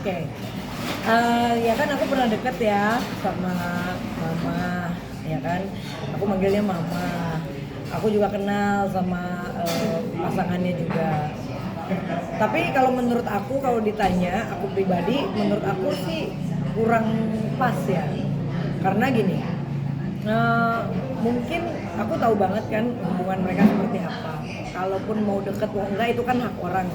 Oke. Ya kan aku pernah deket ya sama mama, ya kan. Aku manggilnya mama. Aku juga kenal sama pasangannya juga. Tapi kalau menurut aku, kalau ditanya aku pribadi, menurut aku sih kurang pas ya. Karena gini, eh, mungkin aku tahu banget kan hubungan mereka seperti apa. Kalaupun mau deket mau enggak itu kan hak orang.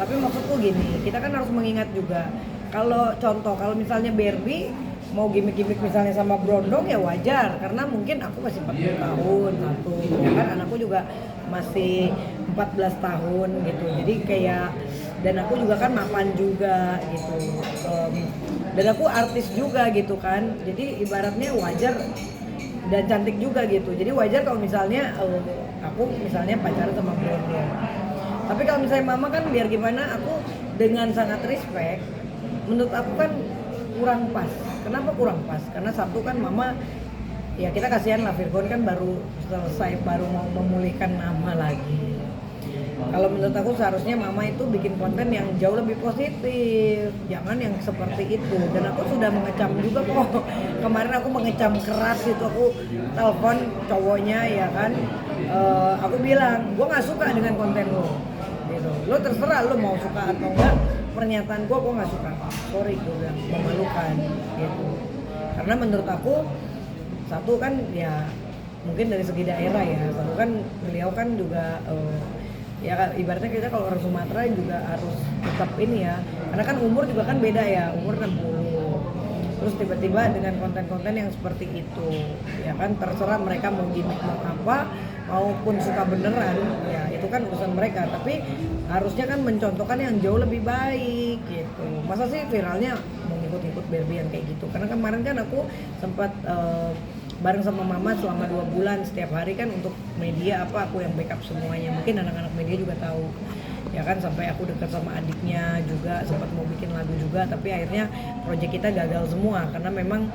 Tapi maksudku gini, kita kan harus mengingat juga. Kalau contoh, kalau misalnya Barbie mau gimmick-gimmick misalnya sama Brondong ya wajar, karena mungkin aku masih 40 tahun satu, ya kan anakku juga masih 14 tahun gitu. Jadi kayak, dan aku juga kan mapan juga gitu. Dan aku artis juga gitu kan. Jadi ibaratnya wajar dan cantik juga gitu. Jadi wajar kalau misalnya aku misalnya pacaran sama Brondong. Tapi kalau misalnya mama kan biar gimana, aku dengan sangat respect. Menurut aku kan kurang pas. Kenapa kurang pas? Karena satu kan mama, ya kita kasihan lah, Virgon kan baru selesai, baru mau memulihkan nama lagi. Kalau menurut aku seharusnya mama itu bikin konten yang jauh lebih positif, jangan yang seperti itu. Dan aku sudah mengecam juga kok. Kemarin aku mengecam keras itu, aku telepon cowoknya ya kan. Aku bilang, gue nggak suka dengan konten lo. Gitu. Lo terserah lo mau suka atau enggak. Pernyataan gue nggak suka. Sorry, gue bilang memalukan. Gitu. Karena menurut aku satu kan ya mungkin dari segi daerah ya. Satu kan beliau kan juga ya ibaratnya kita kalau orang Sumatera juga harus tetap ini ya, karena kan umur juga kan beda ya, umur 60, terus tiba-tiba dengan konten-konten yang seperti itu ya kan, terserah mereka mau gimmick mau apa maupun suka beneran ya itu kan urusan mereka, tapi harusnya kan mencontohkan yang jauh lebih baik gitu. Masa sih viralnya mau ngikut-ngikut Barbie yang kayak gitu, karena kemarin kan aku sempat bareng sama mama selama 2 bulan setiap hari kan untuk media apa aku yang backup semuanya. Mungkin anak-anak media juga tahu ya kan, sampai aku dekat sama adiknya juga, sempat mau bikin lagu juga, tapi akhirnya proyek kita gagal semua karena memang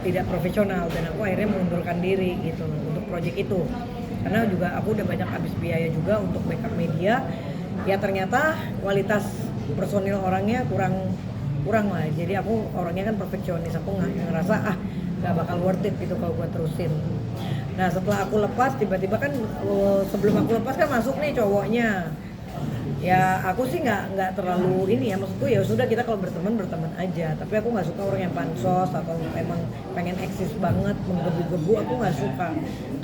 tidak profesional, dan aku akhirnya mengundurkan diri gitu untuk proyek itu, karena juga aku udah banyak habis biaya juga untuk backup media. Ya ternyata kualitas personil orangnya kurang lah, jadi aku orangnya kan perfeksionis, aku ngerasa gak bakal worth it gitu kalau gue terusin. Nah setelah aku lepas, tiba-tiba kan sebelum aku lepas kan masuk nih cowoknya. Ya aku sih nggak terlalu ini ya, maksudku ya sudah, kita kalau berteman aja. Tapi aku nggak suka orang yang pansos atau emang pengen eksis banget, menggebu-gebu, aku nggak suka.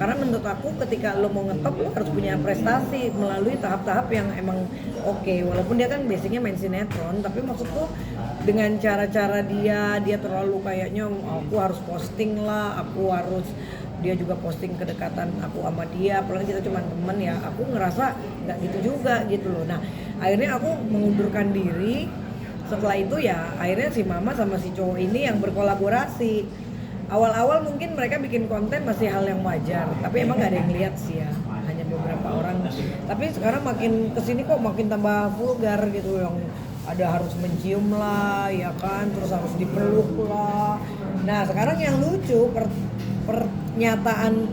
Karena menurut aku ketika lo mau ngetop, lo harus punya prestasi melalui tahap-tahap yang emang oke. Walaupun dia kan basicnya main sinetron, tapi maksudku dengan cara-cara dia terlalu kayaknya aku harus posting lah, aku harus, dia juga posting kedekatan aku sama dia, apalagi kita cuma temen ya, aku ngerasa nggak gitu juga gitu loh. Nah akhirnya aku mengundurkan diri. Setelah itu ya akhirnya si mama sama si cowok ini yang berkolaborasi. Awal-awal mungkin mereka bikin konten masih hal yang wajar, tapi emang nggak ada yang lihat sih ya, hanya beberapa orang. Tapi sekarang makin kesini kok makin tambah vulgar gitu, yang ada harus mencium lah ya kan, terus harus dipeluk lah. Nah sekarang yang lucu pernyataan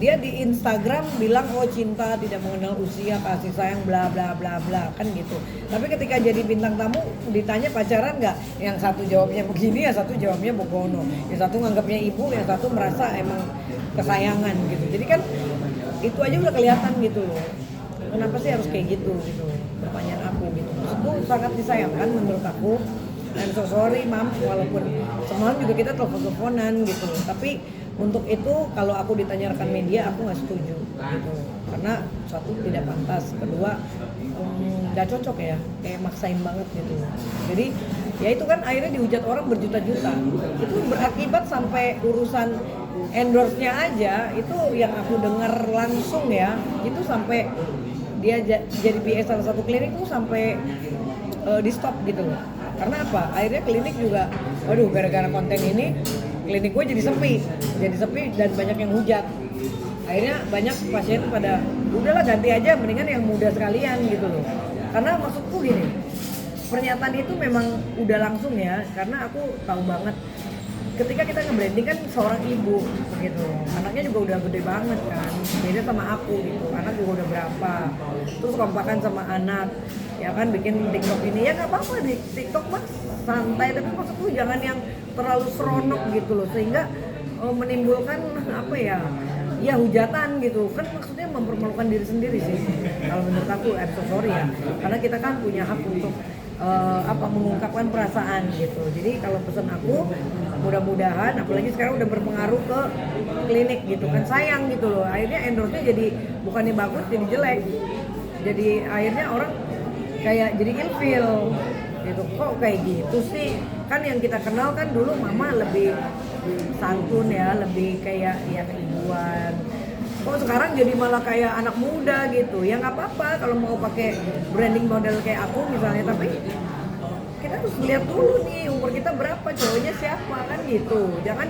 dia di Instagram bilang cinta tidak mengenal usia, kasih sayang bla bla bla bla kan gitu. Tapi ketika jadi bintang tamu ditanya pacaran nggak, yang satu jawabnya begini, yang satu jawabnya begono, yang satu nganggapnya ibu, yang satu merasa emang kesayangan gitu. Jadi kan itu aja udah kelihatan gitu loh. Kenapa sih harus kayak gitu gitu, pertanyaan aku gitu. Maksudku sangat disayangkan menurut aku. Dan so sorry mam, walaupun semalam juga kita telepon-teleponan gitu, tapi untuk itu kalau aku ditanya rekan media aku nggak setuju gitu, karena satu tidak pantas, kedua nggak cocok ya, kayak maksain banget gitu. Jadi ya itu kan akhirnya dihujat orang berjuta-juta, itu berakibat sampai urusan endorse-nya aja itu yang aku dengar langsung ya, itu sampai dia jadi PA salah satu klinik tuh sampai di stop gitu loh. Karena apa? Akhirnya klinik juga, waduh gara-gara konten ini klinik gue jadi sepi dan banyak yang hujat. Akhirnya banyak pasien pada udahlah ganti aja, mendingan yang muda sekalian gitu loh. Karena maksudku gini, pernyataan itu memang udah langsung ya, karena aku tahu banget ketika kita nge-branding kan seorang ibu gitu, anaknya juga udah gede banget kan, beda sama aku gitu, anak juga udah berapa, terus kompakan sama anak ya kan bikin TikTok ini ya nggak apa-apa di TikTok mas santai, tapi maksudku jangan yang terlalu seronok gitu loh sehingga menimbulkan apa ya hujatan gitu kan, maksudnya mempermalukan diri sendiri sih kalau menurut aku. I'm so sorry ya, karena kita kan punya hak untuk mengungkapkan perasaan gitu. Jadi kalau pesan aku mudah-mudahan, apalagi sekarang udah berpengaruh ke klinik gitu kan, sayang gitu loh akhirnya endorse-nya jadi bukannya bagus jadi jelek, jadi akhirnya orang kayak jadi ilfeel gitu. Kok kayak gitu sih, kan yang kita kenal kan dulu mama lebih santun ya, lebih kayak ya keibuan. Kok sekarang jadi malah kayak anak muda gitu. Ya nggak apa-apa kalau mau pakai branding model kayak aku misalnya, tapi kita harus lihat dulu nih umur kita berapa, cowoknya siapa kan gitu. Jangan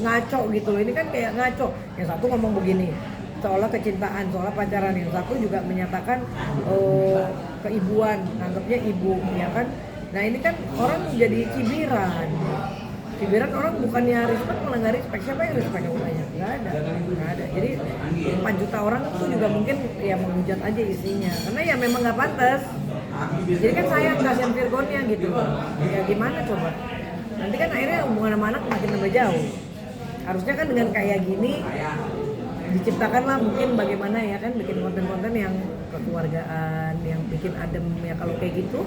ngaco gitu loh, ini kan kayak ngaco. Yang satu ngomong begini seolah kecintaan, seolah pacaran, yang satu juga menyatakan keibuan, anggapnya ibu ya kan. Nah ini kan orang jadi cibiran orang bukannya respect malah nggak respect. Siapa yang respect yang banyak? Nggak ada. Jadi 4 juta orang itu juga mungkin ya menghujat aja isinya karena ya memang nggak pantas. Jadi kan sayang kasihan Virgonnya gitu, ya gimana coba, nanti kan akhirnya hubungan sama anak makin tambah jauh. Harusnya kan dengan kayak gini diciptakanlah mungkin bagaimana ya kan, bikin konten-konten yang kekeluargaan, yang bikin adem ya. Kalau kayak gitu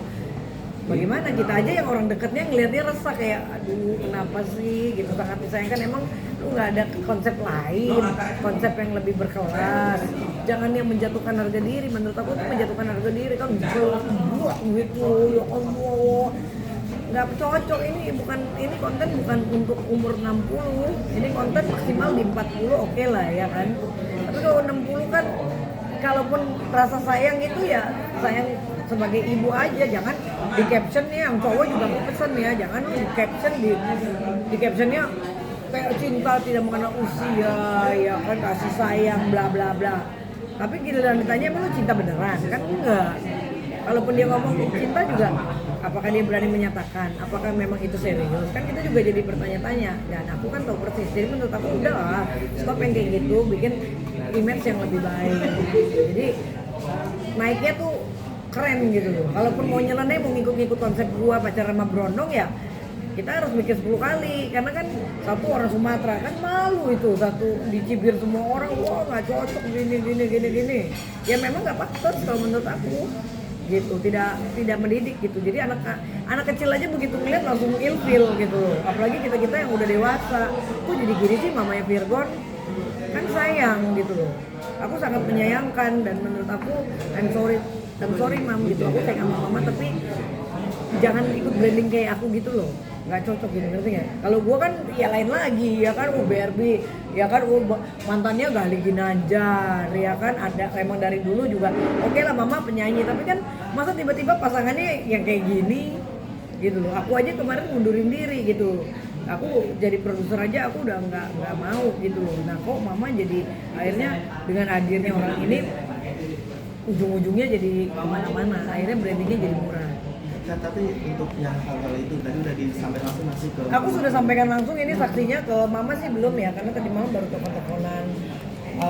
bagaimana kita aja yang orang dekatnya ngelihatnya resah kayak aduh kenapa sih gitu, sangat disayangkan. Emang lu nggak ada konsep lain, konsep yang lebih berkelas, jangan yang menjatuhkan harga diri. Menurut aku itu menjatuhkan harga diri kan buat gitu ya Allah, nggak cocok. Ini konten bukan untuk umur 60, ini konten maksimal di 40 oke lah ya kan. Tapi kalau 60 kan kalaupun rasa sayang itu ya sayang sebagai ibu aja, jangan di captionnya yang cowok juga mau pesen ya, jangan di caption di captionnya kayak cinta tidak mengenal usia ya kan, kasih sayang bla bla bla. Tapi giliran ditanya emang lu cinta beneran kan enggak. Kalaupun dia ngomong cinta juga apakah dia berani menyatakan, apakah memang itu serius, kan kita juga jadi bertanya-tanya. Dan aku kan tahu persis, jadi menurut aku udah lah stop yang kayak gitu, bikin image yang lebih baik. Jadi naiknya tuh keren gitu loh. Kalaupun mau nyeleneh, mau ngikut-ngikut konsep gua pacaran sama Brondong ya kita harus mikir 10 kali, karena kan satu orang Sumatera kan malu itu, satu dicibir semua orang, wah nggak cocok gini. Ya memang nggak pantas kalau menurut aku gitu, tidak mendidik gitu. Jadi anak kecil aja begitu ngeliat langsung ilfil gitu loh, apalagi kita yang udah dewasa. Kok jadi gini sih mamanya Virgon, kan sayang gitu loh. Aku sangat menyayangkan dan menurut aku I'm sorry mam gitu, aku sayang sama mama tapi jangan ikut branding kayak aku gitu loh, nggak cocok gitu, ngerti nggak? Kalau gue kan ya lain lagi ya kan, BRB ya kan, mantannya Gali Ginanjar ya kan, ada emang dari dulu juga oke lah mama penyanyi, tapi kan masa tiba-tiba pasangannya yang kayak gini gitu loh. Aku aja kemarin mundurin diri gitu, aku jadi produser aja aku udah nggak mau gitu loh. Nah kok mama jadi akhirnya dengan hadirnya orang ini ujung-ujungnya jadi kemana-mana, akhirnya brandingnya jadi murah. Nah, tapi untuk yang hal-hal itu tadi udah disampaikan langsung masih ke... Aku sudah sampaikan langsung, ini saksinya ke mama sih belum ya, karena tadi malam baru telepon-teleponan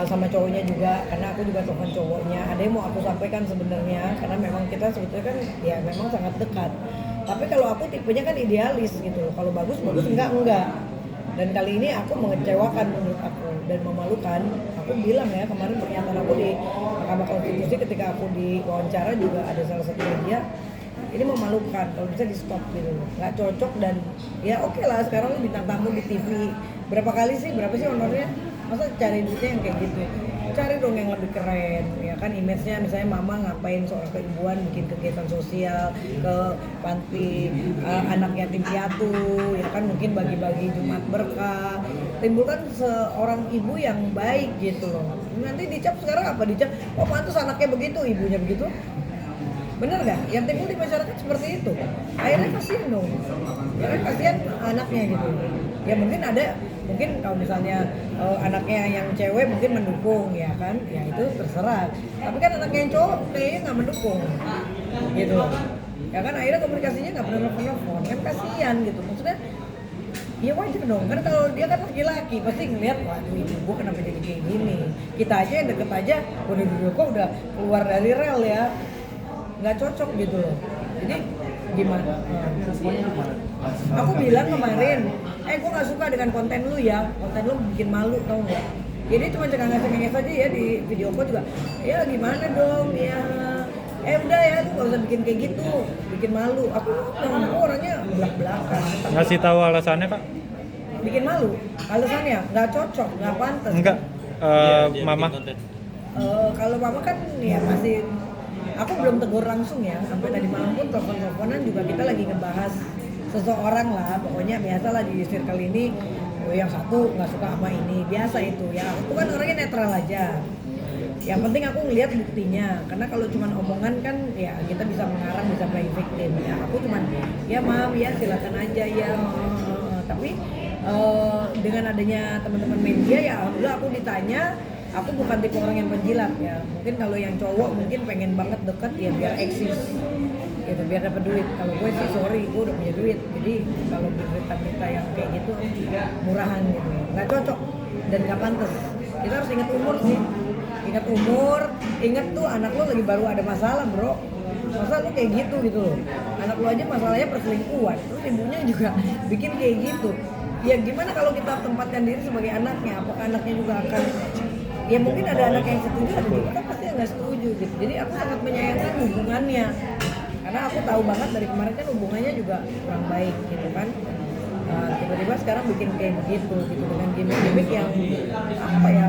sama cowoknya juga, karena aku juga telepon cowoknya. Ada yang mau aku sampaikan sebenarnya, karena memang kita sebetulnya kan ya memang sangat dekat. Tapi kalau aku tipenya kan idealis gitu, kalau bagus enggak. Dan kali ini aku mengecewakan menurut aku dan memalukan. Aku bilang ya kemarin pernyataan aku di Mahkamah Konstitusi ketika aku diwawancara juga ada salah satu media, ini memalukan, kalau bisa di stop gitu, nggak cocok. Dan ya oke lah sekarang lu bintang tamu di TV berapa sih honornya, masa cari duitnya yang kayak gitu, cari dong yang lebih keren ya kan. Image-nya misalnya mama ngapain seorang keibuan, bikin kegiatan sosial ke panti anak yatim piatu ya kan, mungkin bagi-bagi Jumat berkah, timbulkan seorang ibu yang baik gitu loh. Nanti dicap sekarang apa, dicap oh pantas anaknya begitu, ibunya begitu. Bener nggak? Yang timbul di masyarakat seperti itu. Akhirnya kasihan dong. Ya kan kasihan anaknya gitu. Ya mungkin kalau misalnya anaknya yang cewek mungkin mendukung ya kan, ya itu terserah. Tapi kan anaknya yang cowok kayaknya nggak mendukung, gitu. Ya kan akhirnya komunikasinya nggak pernah nelfon, kan kasihan gitu. Maksudnya ya wajar dong, kan kalau dia kan laki-laki pasti ngeliat, waduh ibu gue kenapa jadi kayak gini. Kita aja yang deket aja, udah kok udah keluar dari rel ya. nggak cocok gitu loh. Jadi gimana? Responnya gimana? Aku bilang kemarin, gue nggak suka dengan konten lu ya, konten lu bikin malu tau nggak? Jadi cuma cengang-cengeng aja ya di video call juga. Ya gimana dong ya? Udah ya, lu nggak usah bikin kayak gitu, bikin malu. Aku orangnya belak-belakan. Ngasih tahu alasannya kak? Bikin malu, alasannya nggak cocok, nggak pantas. Enggak, mama. Kalau mama kan ya masih, aku belum tegur langsung ya, sampai tadi malam pun telepon-teleponan juga kita lagi ngebahas seseorang lah, pokoknya biasalah di circle ini, yang satu nggak suka sama ini, biasa itu ya, aku kan orangnya netral aja. Yang penting aku ngelihat buktinya, karena kalau cuma omongan kan ya kita bisa mengarang, bisa play victim ya. Aku cuma ya mam ya silakan aja ya, tapi dengan adanya teman-teman media ya alhamdulillah aku ditanya. Aku bukan tipe orang yang penjilat ya. Mungkin kalau yang cowok mungkin pengen banget deket ya biar eksis gitu, biar dapat duit. Kalau gue sih sorry, gue udah punya duit. Jadi kalau berita-berita yang kayak gitu murahan gitu, nggak cocok dan nggak pantas. Kita harus ingat umur sih. Ingat umur, ingat tuh anak lo lagi baru ada masalah bro. Masa lu kayak gitu loh. Anak lo aja masalahnya perselingkuhan, terus ibunya juga bikin kayak gitu. Ya gimana kalau kita tempatkan diri sebagai anaknya? Apakah anaknya juga akan, ya mungkin ada anak yang setuju, ada juga kan pasti yang nggak setuju gitu. Jadi aku sangat menyayangkan hubungannya, karena aku tahu banget dari kemarin kan hubungannya juga kurang baik gitu kan. Tiba-tiba sekarang bikin kayak begitu gitu dengan gimmick-gimmick yang apa ya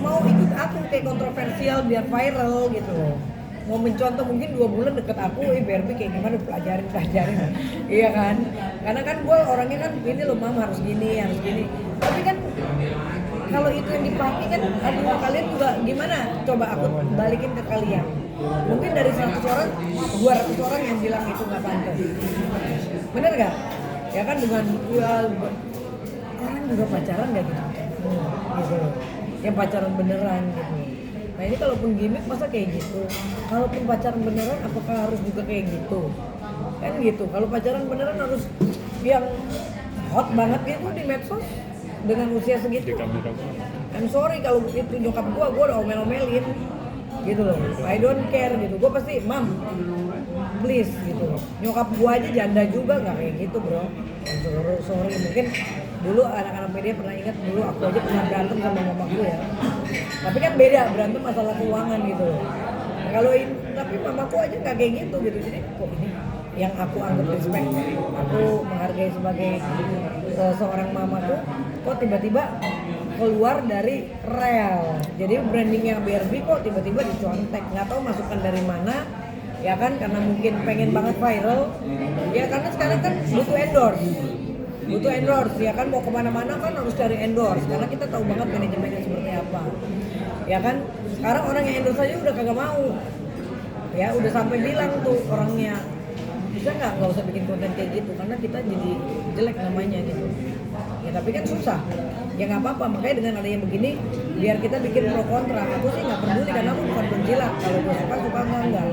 mau ikut aku kayak kontroversial biar viral gitu loh. Mau mencontoh mungkin 2 bulan deket aku, BRB kayak gimana, pelajarin iya kan, karena kan gue orangnya kan ini loh mam harus gini, tapi kan kalau itu yang dipakai kan aduh kalian juga gimana, coba aku balikin ke kalian, mungkin dari 100 orang 200 orang yang bilang itu nggak pantas, bener gak? Ya kan dengan orang juga pacaran gak gitu, gitu loh, yang pacaran beneran gitu. Nah ini kalaupun gimmick masa kayak gitu, kalaupun pacaran beneran apakah harus juga kayak gitu? Kan gitu, kalau pacaran beneran harus yang hot banget gitu di medsos dengan usia segitu. I'm sorry kalau itu nyokap gua udah omel-omelin gitu loh, I don't care gitu, gua pasti mam please gitu loh. Nyokap gua aja janda juga nggak kayak gitu bro. Sorry mungkin dulu anak-anak media pernah ingat dulu aku aja pernah berantem sama mamaku ya, tapi kan beda berantem masalah keuangan gitu loh. Nah, kalau ini tapi mamaku aja nggak kayak gitu gitu, jadi kok ini yang aku anggap respect, aku menghargai sebagai seorang mamaku, kok tiba-tiba keluar dari rel, jadi brandingnya BRB kok tiba-tiba dicontek, nggak tahu masukan dari mana ya kan, karena mungkin pengen banget viral ya, karena sekarang kan butuh endorse ya kan, mau kemana-mana kan harus cari endorse, karena kita tahu banget manajemennya seperti apa ya kan. Sekarang orang yang endorse aja udah kagak mau ya, udah sampai bilang tuh orangnya bisa nggak usah bikin konten kayak gitu karena kita jadi jelek namanya gitu ya, tapi kan susah ya, nggak apa-apa. Makanya dengan adanya begini biar kita bikin pro kontra, aku sih nggak peduli karena aku bukan penjilat, kalau gue suka enggak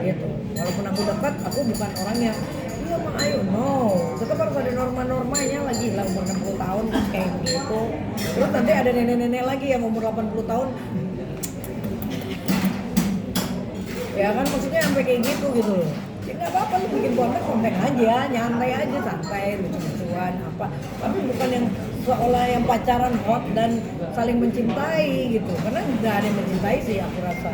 gitu. Walaupun aku dekat, aku bukan orang yang iya mah ayo, no, tetap harus ada norma-normanya lagi lah. Umur 60 tahun kayak gitu, terus nanti ada nenek-nenek lagi yang umur 80 tahun ya kan, maksudnya sampai kayak gitu loh. Ya nggak apa-apa, lu bikin konten aja, nyantai aja, santai, lucu-lucuan apa, tapi bukan yang seolah yang pacaran hot dan saling mencintai gitu, karena nggak ada yang mencintai sih aku rasa,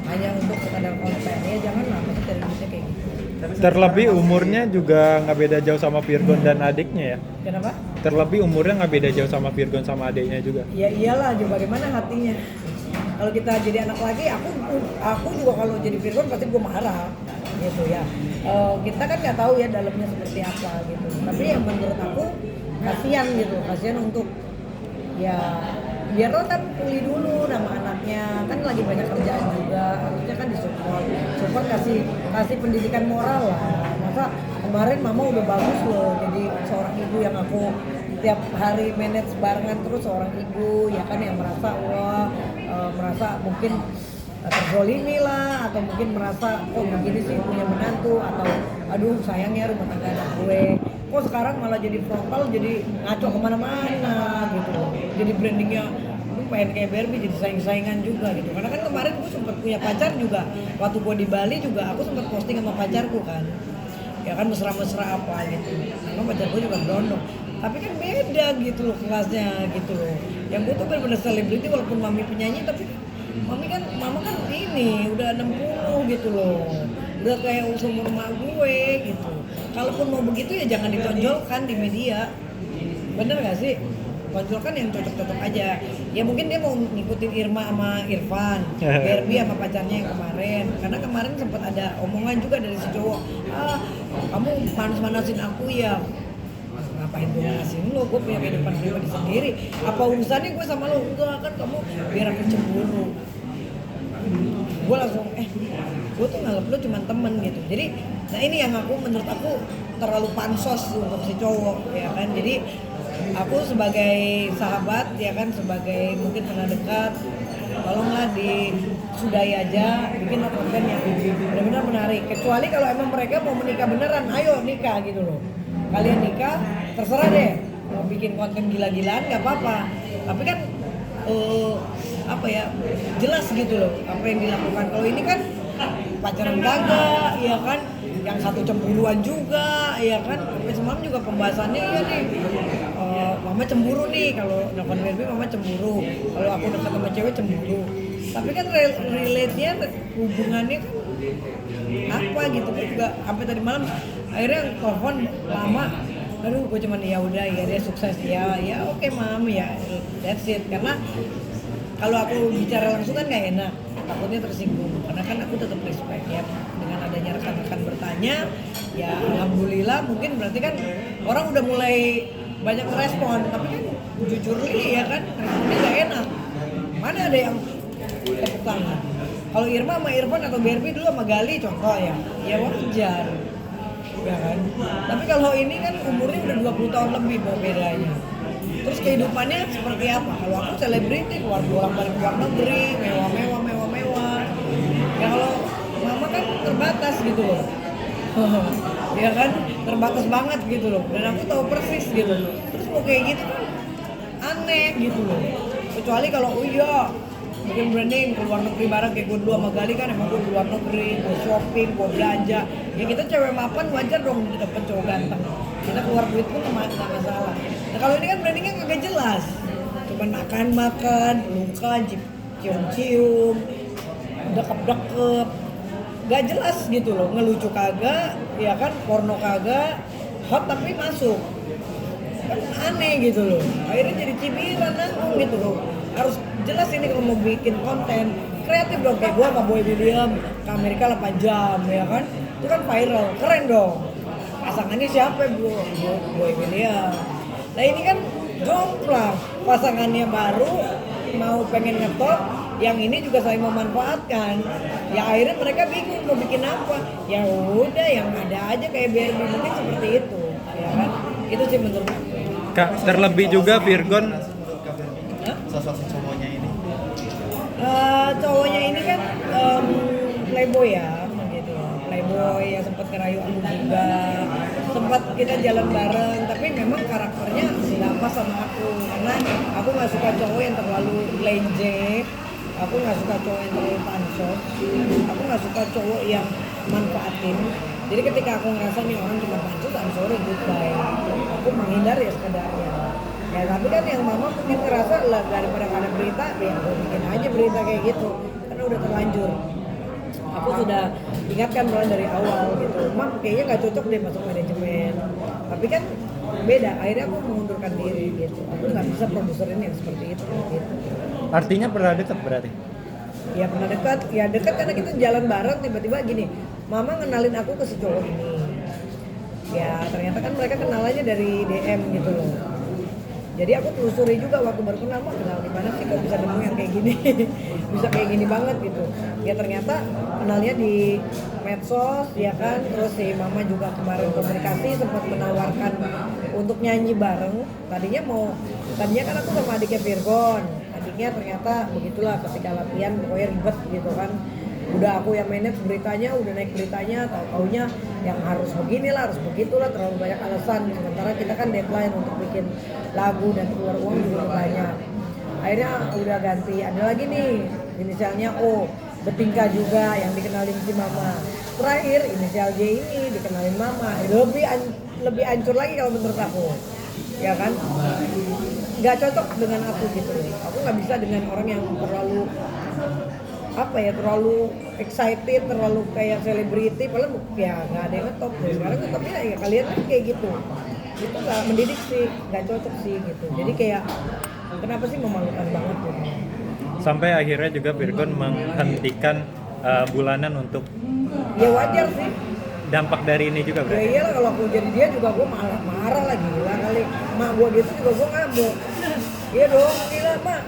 hanya untuk sekadar konten ya, janganlah masih cari duitnya kayak gitu. Terlebih umurnya juga nggak beda jauh sama Virgon dan adiknya ya. Kenapa? Terlebih umurnya nggak beda jauh sama Virgon sama adiknya juga. Ya iyalah, juga bagaimana hatinya. Kalau kita jadi anak lagi, aku juga kalau jadi Virgon pasti gue marah gitu ya. Kita kan nggak tahu ya dalamnya seperti apa gitu. Tapi yang menurut aku kasihan untuk ya biar lo kan pulih dulu nama anaknya, kan lagi banyak kerjaan juga, harusnya kan disupport, kasih pendidikan moral lah. Masa kemarin mama udah bagus loh jadi seorang ibu yang aku tiap hari manage barengan terus, seorang ibu ya kan yang merasa merasa mungkin terzolimi lah, atau mungkin merasa kok begini sih punya menantu, atau aduh sayangnya rumah tangga anak gue, kok sekarang malah jadi frontal, jadi ngaco kemana-mana gitu loh, jadi brandingnya pengen kayak Barbie jadi saing-saingan juga gitu. Karena kan kemarin gue sempat punya pacar juga, waktu gue di Bali juga aku sempat posting sama pacarku kan, ya kan mesra-mesra apa gitu. Karena pacar gue juga berondong. Tapi kan beda gitu loh kelasnya gitu loh. Yang gue tuh bener-bener selebriti walaupun mami penyanyi, tapi mama kan ini udah 60 gitu loh. Udah kayak umur emak gue gitu. Kalaupun mau begitu ya jangan ditonjolkan di media. Bener gak sih? Tonjolkan yang cocok-cocok aja. Ya mungkin dia mau ngikutin Irma sama Irfan, Barbie sama pacarnya yang kemarin. Karena kemarin sempat ada omongan juga dari si cowok, kamu panas-panasin aku ya. Ngapain gue ngasihin lo, gue punya kehidupan pribadi sendiri. Apa urusannya gue sama lo? Enggak kan, kamu biar aku cemburu. Gue langsung gue tuh nganggap lo cuma temen gitu. Jadi nah ini yang menurut aku terlalu pansos untuk si cowok ya kan. Jadi aku sebagai sahabat ya kan, sebagai mungkin pernah dekat, tolonglah disudahi aja, bikin konten yang benar-benar menarik. Kecuali kalau emang mereka mau menikah beneran, ayo nikah gitu loh. Kalian nikah, terserah deh. Mau bikin konten gila-gilaan nggak apa-apa. Tapi kan jelas gitu loh apa yang dilakukan. Kalau ini kan pacaran kagak, ya kan, yang satu cemburuan juga, ya kan. Sampai semalam juga pembahasannya ya nih, mama cemburu nih kalau nonton Barbie, mama cemburu kalau aku dekat sama cewek cemburu. Tapi kan relate-nya, hubungannya kan apa gitu. Gue juga sampai tadi malam akhirnya telepon lama, aduh gue cuman ya udah ya dia sukses ya oke mam ya that's it. Karena kalau aku bicara langsung kan nggak enak, takutnya tersinggung. Karena kan aku tetap respect ya, dengan adanya rekan-rekan bertanya ya alhamdulillah. Mungkin berarti kan orang udah mulai banyak merespon, tapi kan jujur nih ya kan, responnya nggak enak. Mana ada yang tepuk tangan. Kalau Irma sama Irfan atau Barbie dulu sama Gali contoh ya wajar ya kan. Tapi kalau ini kan umurnya udah 20 tahun lebih bedanya. Terus kehidupannya seperti apa? Kalau aku selebriti, keluar bolak-balik luar negeri, mewah. Ya kalau mama kan terbatas gitu loh. Ya kan, terbatas banget gitu loh. Dan aku tahu persis gitu loh. Terus mau kayak gitu kan aneh gitu loh. Kecuali kalau bikin branding ke luar negeri bareng kayak gue dulu sama Gali kan, emang gue ke luar negeri, gue shopping, gue belanja. Ya kita cewek mapan wajar dong dapet cowok ganteng. Kita keluar duit pun nggak masalah. Nah kalau ini kan brandingnya kagak jelas. Cuman makan, pelukan, cium-cium, dekep-dekep. Gak jelas gitu loh, ngelucu kagak, ya kan, porno kagak, hot tapi masuk. Kan aneh gitu loh. Akhirnya jadi cibiran nanggung gitu loh. Harus jelas ini kalau mau bikin konten kreatif dong, kayak gue sama Boy William ke Amerika 8 jam ya kan, itu kan viral, keren dong. Pasangannya siapa? Boy William. Nah ini kan jomplang, pasangannya baru mau pengen ngetop, yang ini juga saling memanfaatkan. Ya akhirnya mereka bingung mau bikin apa. Ya udah yang ada aja kayak Barbie, mungkin seperti itu ya kan. Itu sih menurut aku. Kak, terlebih juga Virgon sosok si cowoknya ini. Cowoknya ini kan playboy ya, gitu. Playboy ya, sempat ngerayu aku juga, sempat kita jalan bareng. Tapi memang karakternya nggak pas sama aku, karena aku nggak suka cowok yang terlalu lenje, aku nggak suka cowok yang terlalu pansos, aku nggak suka cowok yang manfaatin. Jadi ketika aku ngerasa nih orang cuma pansos, I'm sorry, goodbye. Aku menghindar ya sekedarnya. Ya tapi kan yang mama mungkin ngerasa lah, daripada ada berita, ya aku bikin aja berita kayak gitu. Karena udah terlanjur. Aku sudah ingatkan mulai dari awal gitu. Mak kayaknya nggak cocok deh masuk manajemen. Tapi kan beda, akhirnya aku mengundurkan diri gitu. Aku nggak bisa produserin yang seperti itu gitu. artinya pernah dekat berarti? Ya pernah dekat, ya dekat karena kita jalan bareng, tiba-tiba gini, mama ngenalin aku ke si cowok ini. Ya ternyata kan mereka kenalannya dari DM gitu loh. Jadi aku telusuri juga waktu baru kenal, kenal di mana sih kok bisa nemu yang kayak gini, bisa kayak gini banget gitu. Ya ternyata kenalnya di medsos, ya kan. Terus si mama juga kemarin komunikasi sempat menawarkan untuk nyanyi bareng. Tadinya kan aku sama adiknya Virgon. Adiknya ternyata begitulah ketika latihan pokoknya ribet gitu kan. Udah aku yang manage beritanya, udah naik beritanya, taunya yang harus beginilah, harus begitulah, terlalu banyak alasan. Sementara kita kan deadline untuk bikin lagu dan keluar uang juga banyak. akhirnya udah ganti, ada lagi nih inisialnya O, Betingka juga yang dikenalin si mama. Terakhir inisial J ini dikenalin mama. Lebih hancur lagi kalau menurut aku, ya kan? Nggak cocok dengan aku gitu. Aku nggak bisa dengan orang yang terlalu terlalu excited, terlalu kayak selebriti, padahal ya nggak ada yang ngetop. Sekarang ngetopnya ya kalian kan kayak gitu. Itu nggak mendidik sih, nggak cocok sih gitu. Jadi kayak kenapa sih memalukan banget gitu. Sampai akhirnya juga Virgon menghentikan bulanan untuk Ya wajar sih. dampak dari ini juga Ya berarti. iyalah kalau aku jadi dia juga gue marah lagi, gila kali. Mak gue gitu juga gue ngamuk. Iya dong, gila mak.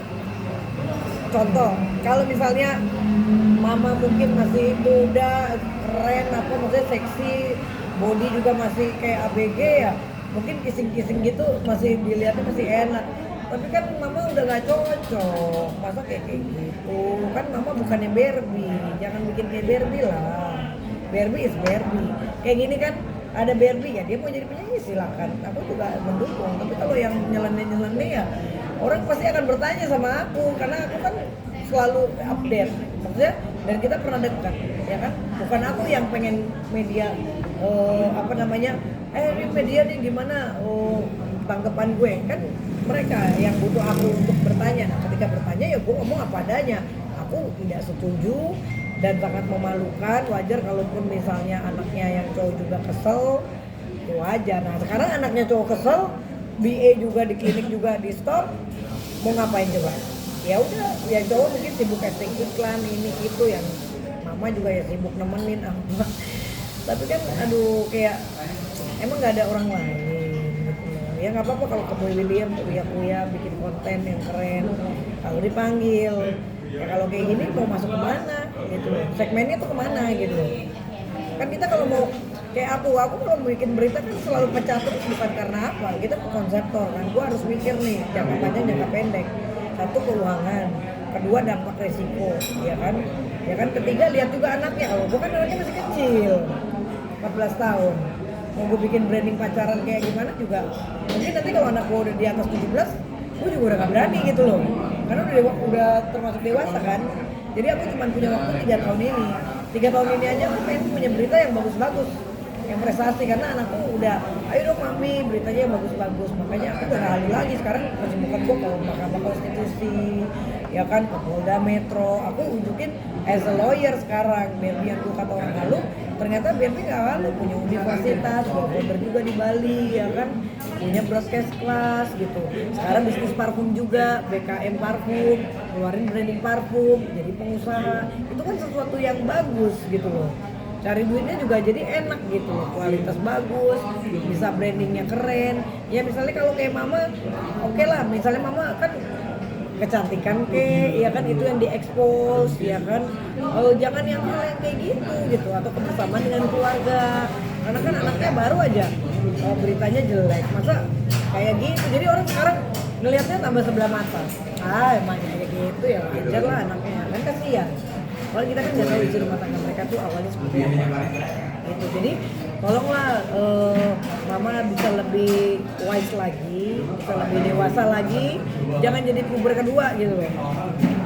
Contoh, kalau misalnya mama mungkin masih muda, keren, maksudnya seksi, body juga masih kayak ABG ya, mungkin kissing-kissing gitu masih dilihatnya masih enak. Tapi kan mama udah gak cocok, masa kayak gitu. Kan mama bukannya Barbie, jangan bikin kayak Barbie lah. Barbie is Barbie. Kayak gini kan ada Barbie ya, dia mau jadi penyanyi silakan. Aku juga mendukung. Tapi kalau yang nyeleneh ya orang pasti akan bertanya sama aku karena aku kan selalu update. Maksudnya dan kita pernah dekat, ya kan? Bukan aku yang pengen media ini media nih gimana tanggapan gue kan mereka yang butuh aku untuk bertanya. Nah, ketika bertanya ya gue ngomong apa adanya. Aku tidak setuju dan sangat memalukan. Wajar kalaupun misalnya anaknya yang cowok juga kesel, itu wajar. Nah sekarang anaknya cowok kesel, BA juga di klinik juga di stop, mau ngapain coba? Ya udah, ya cowok mungkin sibuk casting iklan ini itu, yang mama juga ya sibuk nemenin apa. Tapi kan aduh kayak emang nggak ada orang lain gitu. Ya nggak apa-apa kalau ke Boy William kuya bikin konten yang keren, kalau dipanggil. Ya kalau kayak gini mau masuk kemana gitu, segmennya tuh kemana gitu. Kan kita kalau mau kayak aku kalau bikin berita kan selalu pecah terus, bukan karena apa, kita konseptor kan, gua harus mikir nih jangka panjang jangka pendek. Satu, keuangan, kedua dampak resiko, ya kan, ketiga lihat juga anaknya. Kalau gua kan anaknya masih kecil 14 tahun, mau gue bikin branding pacaran kayak gimana juga mungkin nanti kalau anak gue udah di atas 17 gue juga udah gak berani gitu loh, karena udah termasuk dewasa kan. Jadi aku cuma punya waktu 3 tahun ini. 3 tahun ini aja aku pengen punya berita yang bagus-bagus, yang prestasi, karena anakku udah ayo dong mami beritanya yang bagus-bagus. Makanya aku udah halu lagi sekarang kesibukan gue ke Mahkamah Konstitusi, ya kan, ke Polda Metro. Aku unjukin as a lawyer sekarang. Barbie yang gue kata orang halu, ternyata Barbie gak halu, punya universitas, founder juga di Bali, ya kan, punya broadcast class gitu. Sekarang bisnis parfum juga, BKM Parfum, keluarin branding parfum, jadi pengusaha. Itu kan sesuatu yang bagus gitu loh. Cari duitnya juga jadi enak gitu loh, kualitas bagus, bisa brandingnya keren. Ya misalnya kalau kayak mama, oke lah, misalnya mama kan kecantikan ya kan, itu yang diekspos, ya kan. Jangan yang hal yang kayak gitu atau kebersamaan dengan keluarga, karena kan anaknya baru aja beritanya jelek, masa kayak gitu. Jadi orang sekarang ngelihatnya tambah sebelah mata. Emang kayak gitu ya wajar lah anaknya, kan kasihan. Kalau kita kan nggak tahu isi rumah tangga mereka tuh awalnya seperti apa gitu. Jadi tolonglah mama bisa lebih wise lagi, bisa lebih dewasa lagi, jangan jadi puber kedua gitu loh.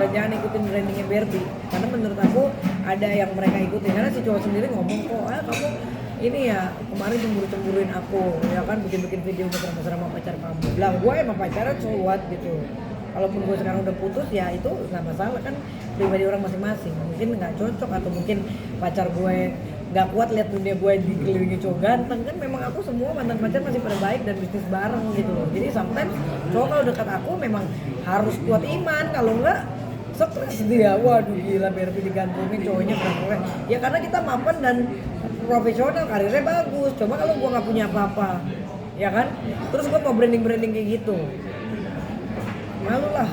Dan jangan ikutin brandingnya Barbie, karena menurut aku ada yang mereka ikutin. Karena si cowok sendiri ngomong kok, kamu ini ya kemarin cemburu-cemburuin aku, ya kan, bikin video mesra-mesra sama pacar kamu. Bilang gue emang pacaran cowok gitu. Kalaupun gue sekarang udah putus ya itu nggak masalah, kan pribadi orang masing-masing. Mungkin nggak cocok atau mungkin pacar gue nggak kuat lihat dunia gue dikelilingi cowok ganteng. Kan memang aku semua mantan pacar masih pada baik dan bisnis bareng gitu loh. Jadi sometimes cowok kalau dekat aku memang harus kuat iman, kalau nggak stres dia. Waduh gila, Barbie digantungin cowoknya keren. Ya karena kita mapan dan profesional, karirnya bagus. Coba kalau gue nggak punya apa-apa, ya kan, terus gue mau branding kayak gitu, malu lah.